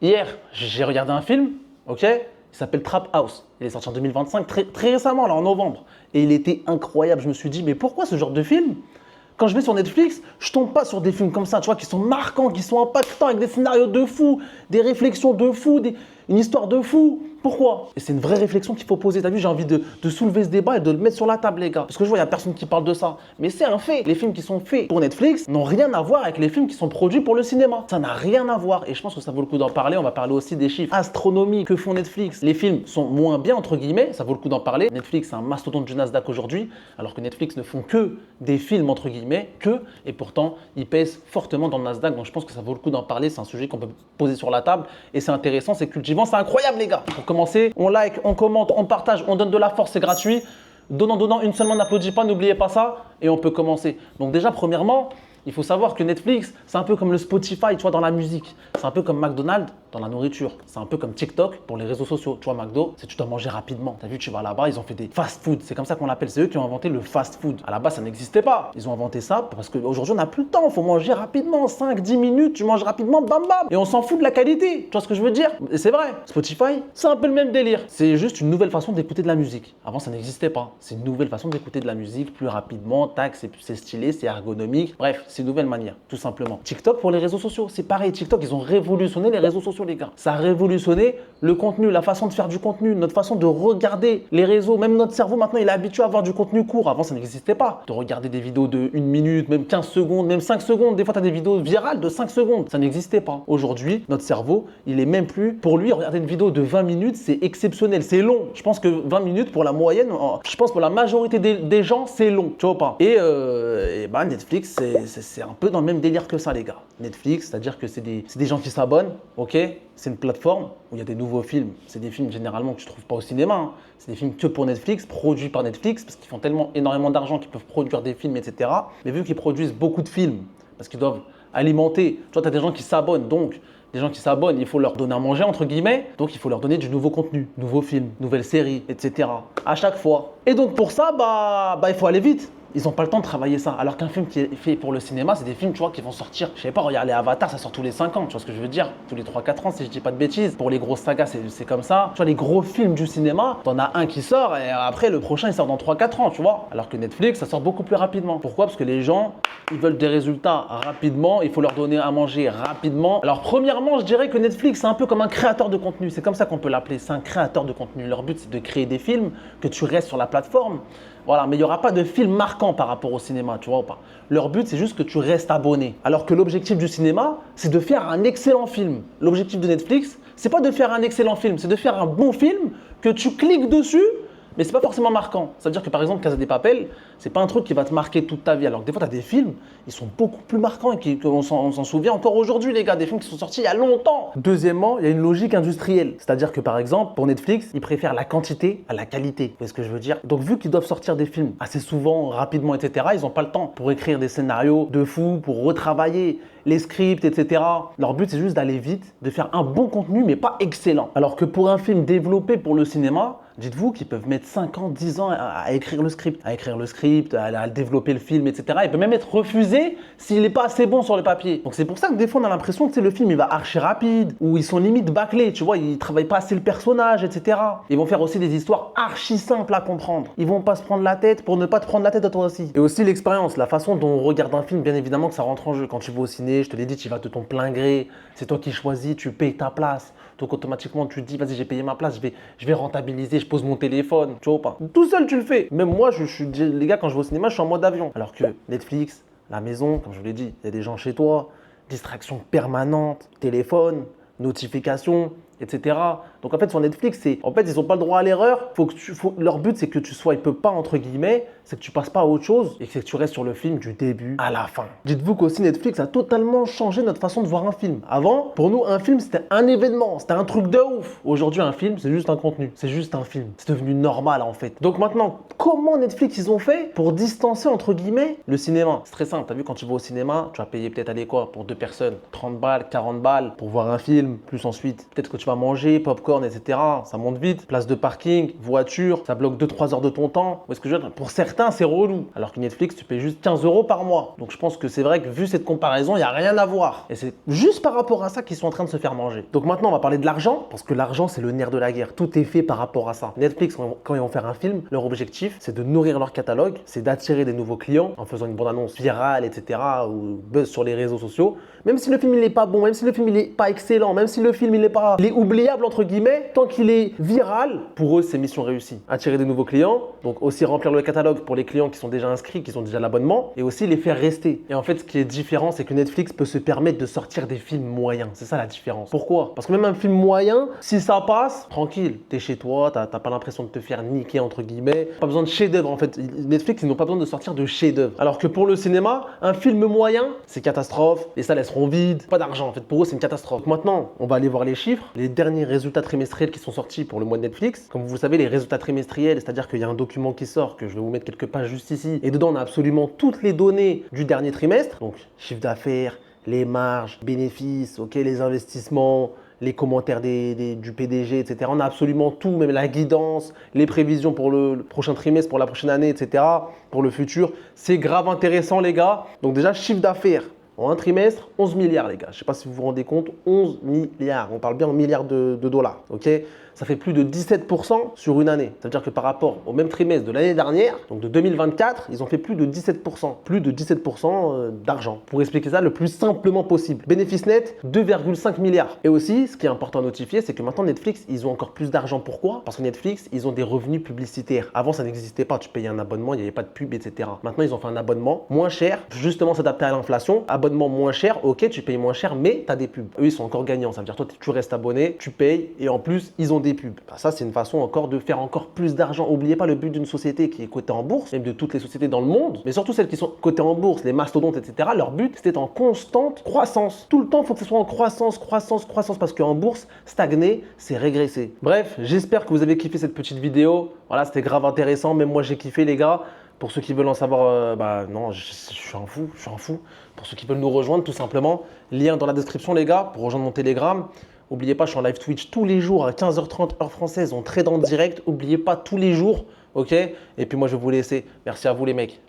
Hier, j'ai regardé un film, ok? Il s'appelle Trap House. Il est sorti en 2025, très récemment, là, en novembre. Et il était incroyable. Je me suis dit, mais pourquoi ce genre de film, quand je vais sur Netflix, je tombe pas sur des films comme ça, tu vois, qui sont marquants, qui sont impactants, avec des scénarios de fou, des réflexions de fou, une histoire de fou. Pourquoi? Et c'est une vraie réflexion qu'il faut poser. T'as vu, j'ai envie de soulever ce débat et de le mettre sur la table, les gars. Parce que je vois, il n'y a personne qui parle de ça. Mais c'est un fait. Les films qui sont faits pour Netflix n'ont rien à voir avec les films qui sont produits pour le cinéma. Ça n'a rien à voir. Et je pense que ça vaut le coup d'en parler. On va parler aussi des chiffres astronomiques que font Netflix. Les films sont moins bien, entre guillemets. Ça vaut le coup d'en parler. Netflix, c'est un mastodonte du Nasdaq aujourd'hui. Alors que Netflix ne font que des films, entre guillemets, et pourtant, ils pèsent fortement dans le Nasdaq. Donc je pense que ça vaut le coup d'en parler. C'est un sujet qu'on peut poser sur la table. Et c'est intéressant, c'est cultivant. C'est incroyable, les gars. Pour commencer, on like, on commente, on partage, on donne de la force, c'est gratuit. Donnant, une seule main n'applaudit pas, n'oubliez pas ça. Et on peut commencer. Donc déjà, premièrement, il faut savoir que Netflix, c'est un peu comme le Spotify, tu vois, dans la musique. C'est un peu comme McDonald's dans la nourriture. C'est un peu comme TikTok pour les réseaux sociaux. Tu vois, McDo, c'est tu dois manger rapidement. Tu as vu, tu vas là-bas, ils ont fait des fast-food. C'est comme ça qu'on l'appelle. C'est eux qui ont inventé le fast-food. À la base, ça n'existait pas. Ils ont inventé ça parce qu'aujourd'hui, on n'a plus le temps. Il faut manger rapidement. 5-10 minutes, tu manges rapidement, bam bam. Et on s'en fout de la qualité. Tu vois ce que je veux dire? Et c'est vrai. Spotify, c'est un peu le même délire. C'est juste une nouvelle façon d'écouter de la musique. Avant, ça n'existait pas. C'est une nouvelle façon d'écouter de la musique plus rapidement. Tac, c'est stylé, c'est ergonomique. Bref, c'est une nouvelle manière, tout simplement. TikTok pour les réseaux sociaux, c'est pareil. TikTok, ils ont révolutionné les réseaux sociaux, les gars. Ça a révolutionné le contenu, la façon de faire du contenu, notre façon de regarder les réseaux. Même notre cerveau, maintenant, il est habitué à avoir du contenu court. Avant, ça n'existait pas. De regarder des vidéos de 1 minute, même 15 secondes, même 5 secondes. Des fois, tu as des vidéos virales de 5 secondes. Ça n'existait pas. Aujourd'hui, notre cerveau, il est même plus. Pour lui, regarder une vidéo de 20 minutes, c'est exceptionnel. C'est long. Je pense que 20 minutes, pour la moyenne, je pense pour la majorité des gens, c'est long. Tu vois pas? Et bah, Netflix, c'est un peu dans le même délire que ça, les gars. Netflix, c'est-à-dire que c'est des gens qui s'abonnent, ok? C'est une plateforme où il y a des nouveaux films. C'est des films généralement que tu ne trouves pas au cinéma. Hein. C'est des films que pour Netflix, produits par Netflix, parce qu'ils font tellement énormément d'argent qu'ils peuvent produire des films, etc. Mais vu qu'ils produisent beaucoup de films, parce qu'ils doivent alimenter, tu vois, tu as des gens qui s'abonnent, donc des gens qui s'abonnent, il faut leur donner à manger, entre guillemets. Donc, il faut leur donner du nouveau contenu, nouveaux films, nouvelles séries, etc. À chaque fois. Et donc, pour ça, il faut aller vite. Ils n'ont pas le temps de travailler ça. Alors qu'un film qui est fait pour le cinéma, c'est des films, tu vois, qui vont sortir. Je sais pas, regarde les Avatar, ça sort tous les 5 ans. Tu vois ce que je veux dire? Tous les 3-4 ans, si je dis pas de bêtises. Pour les grosses sagas, c'est comme ça. Tu vois, les gros films du cinéma, t'en as un qui sort et après, le prochain, il sort dans 3-4 ans, tu vois. Alors que Netflix, ça sort beaucoup plus rapidement. Pourquoi? Parce que les gens, ils veulent des résultats rapidement. Il faut leur donner à manger rapidement. Alors, premièrement, je dirais que Netflix, c'est un peu comme un créateur de contenu. C'est comme ça qu'on peut l'appeler. C'est un créateur de contenu. Leur but, c'est de créer des films, que tu restes sur la plateforme. Voilà, mais il n'y aura pas de film marquant par rapport au cinéma, tu vois ou pas? Leur but, c'est juste que tu restes abonné. Alors que l'objectif du cinéma, c'est de faire un excellent film. L'objectif de Netflix, c'est pas de faire un excellent film, c'est de faire un bon film que tu cliques dessus, mais c'est pas forcément marquant. Ça veut dire que par exemple, Casa de Papel, c'est pas un truc qui va te marquer toute ta vie. Alors que des fois, tu as des films, ils sont beaucoup plus marquants et on s'en souvient encore aujourd'hui, les gars, des films qui sont sortis il y a longtemps. Deuxièmement, il y a une logique industrielle. C'est-à-dire que par exemple, pour Netflix, ils préfèrent la quantité à la qualité. Vous voyez ce que je veux dire? Donc, vu qu'ils doivent sortir des films assez souvent, rapidement, etc., ils n'ont pas le temps pour écrire des scénarios de fou, pour retravailler les scripts, etc. Leur but, c'est juste d'aller vite, de faire un bon contenu, mais pas excellent. Alors que pour un film développé pour le cinéma, dites-vous qu'ils peuvent mettre 5 ans, 10 ans à écrire le script, à développer le film, etc. Il peut même être refusé s'il n'est pas assez bon sur le papier. Donc c'est pour ça que des fois on a l'impression que le film il va archi rapide, ou ils sont limite bâclés, tu vois, ils travaillent pas assez le personnage, etc. Ils vont faire aussi des histoires archi simples à comprendre. Ils vont pas se prendre la tête pour ne pas te prendre la tête à toi aussi. Et aussi l'expérience, la façon dont on regarde un film, bien évidemment que ça rentre en jeu. Quand tu vas au ciné, je te l'ai dit, tu vas de ton plein gré, c'est toi qui choisis, tu payes ta place. Donc automatiquement tu te dis vas-y j'ai payé ma place, je vais rentabiliser, je pose mon téléphone, tu vois ou pas? Tout seul tu le fais. Même moi les gars quand je vais au cinéma je suis en mode avion. Alors que Netflix, la maison, comme je vous l'ai dit, il y a des gens chez toi, distraction permanente, téléphone, notification, etc. Donc en fait sur Netflix, ils n'ont pas le droit à l'erreur. Leur but c'est que tu sois peu pas entre guillemets, c'est que tu passes pas à autre chose et que tu restes sur le film du début à la fin. Dites-vous qu'aussi Netflix a totalement changé notre façon de voir un film. Avant, pour nous, un film c'était un événement, c'était un truc de ouf. Aujourd'hui, un film c'est juste un contenu, c'est juste un film. C'est devenu normal en fait. Donc maintenant, comment Netflix ils ont fait pour distancer entre guillemets le cinéma? C'est très simple. T'as vu quand tu vas au cinéma, tu vas payer peut-être aller quoi pour 2 personnes, 30 balles, 40 balles pour voir un film, plus ensuite peut-être que tu vas manger, popcorn, etc. Ça monte vite. Place de parking, voiture, ça bloque 2-3 heures de ton temps. Est-ce que je veux dire, pour certains, c'est relou. Alors que Netflix, tu payes juste 15 € par mois. Donc je pense que c'est vrai que vu cette comparaison, il n'y a rien à voir. Et c'est juste par rapport à ça qu'ils sont en train de se faire manger. Donc maintenant, on va parler de l'argent, parce que l'argent, c'est le nerf de la guerre. Tout est fait par rapport à ça. Netflix, quand ils vont faire un film, leur objectif, c'est de nourrir leur catalogue, c'est d'attirer des nouveaux clients en faisant une bande-annonce virale, etc. ou buzz sur les réseaux sociaux. Même si le film il n'est pas bon, même si le film il n'est pas excellent, même si le film il est oubliable entre guillemets, tant qu'il est viral, pour eux c'est mission réussie. Attirer de nouveaux clients, donc aussi remplir le catalogue pour les clients qui sont déjà inscrits, qui ont déjà l'abonnement, et aussi les faire rester. Et en fait, ce qui est différent, c'est que Netflix peut se permettre de sortir des films moyens. C'est ça la différence. Pourquoi? Parce que même un film moyen, si ça passe, tranquille, t'es chez toi, t'as pas l'impression de te faire niquer entre guillemets. Pas besoin de chef-d'œuvre en fait. Netflix, ils n'ont pas besoin de sortir de chef-d'œuvre. Alors que pour le cinéma, un film moyen, c'est catastrophe. Les salles elles seront vides, pas d'argent. En fait, pour eux, c'est une catastrophe. Donc maintenant, on va aller voir les chiffres, les derniers résultats trimestriels qui sont sortis pour le mois de Netflix. Comme vous le savez, les résultats trimestriels, c'est-à-dire qu'il y a un document qui sort, que je vais vous mettre quelques pages juste ici, et dedans on a absolument toutes les données du dernier trimestre. Donc chiffre d'affaires, les marges, bénéfices, ok, les investissements, les commentaires du PDG, etc. On a absolument tout, même la guidance, les prévisions pour le prochain trimestre, pour la prochaine année, etc. Pour le futur. C'est grave intéressant, les gars. Donc déjà, chiffre d'affaires. En un trimestre, 11 milliards, les gars. Je ne sais pas si vous vous rendez compte, 11 milliards. On parle bien en milliards de dollars, ok? Ça fait plus de 17% sur une année. Ça veut dire que par rapport au même trimestre de l'année dernière, donc de 2024, ils ont fait plus de 17%. Plus de 17% d'argent. Pour expliquer ça le plus simplement possible. Bénéfice net, 2,5 milliards. Et aussi, ce qui est important à notifier, c'est que maintenant Netflix, ils ont encore plus d'argent. Pourquoi? Parce que Netflix, ils ont des revenus publicitaires. Avant, ça n'existait pas. Tu payais un abonnement, il n'y avait pas de pub, etc. Maintenant, ils ont fait un abonnement moins cher, justement s'adapter à l'inflation. Abonnement moins cher, ok, tu payes moins cher, mais tu as des pubs. Eux, ils sont encore gagnants. Ça veut dire toi, tu restes abonné, tu payes et en plus, ils ont des pubs. Bah, ça, c'est une façon encore de faire encore plus d'argent. N'oubliez pas le but d'une société qui est cotée en bourse, même de toutes les sociétés dans le monde, mais surtout celles qui sont cotées en bourse, les mastodontes, etc. Leur but, c'était en constante croissance. Tout le temps, il faut que ce soit en croissance, croissance, croissance, parce qu'en bourse, stagner, c'est régresser. Bref, j'espère que vous avez kiffé cette petite vidéo. Voilà, c'était grave intéressant. Même moi, j'ai kiffé, les gars. Pour ceux qui veulent en savoir, non, je suis un fou, je suis un fou. Pour ceux qui veulent nous rejoindre, tout simplement, lien dans la description, les gars, pour rejoindre mon Telegram. N'oubliez pas, je suis en live Twitch tous les jours à 15h30 heure française. On trade en direct. N'oubliez pas tous les jours, ok? Et puis moi, je vais vous laisser. Merci à vous, les mecs.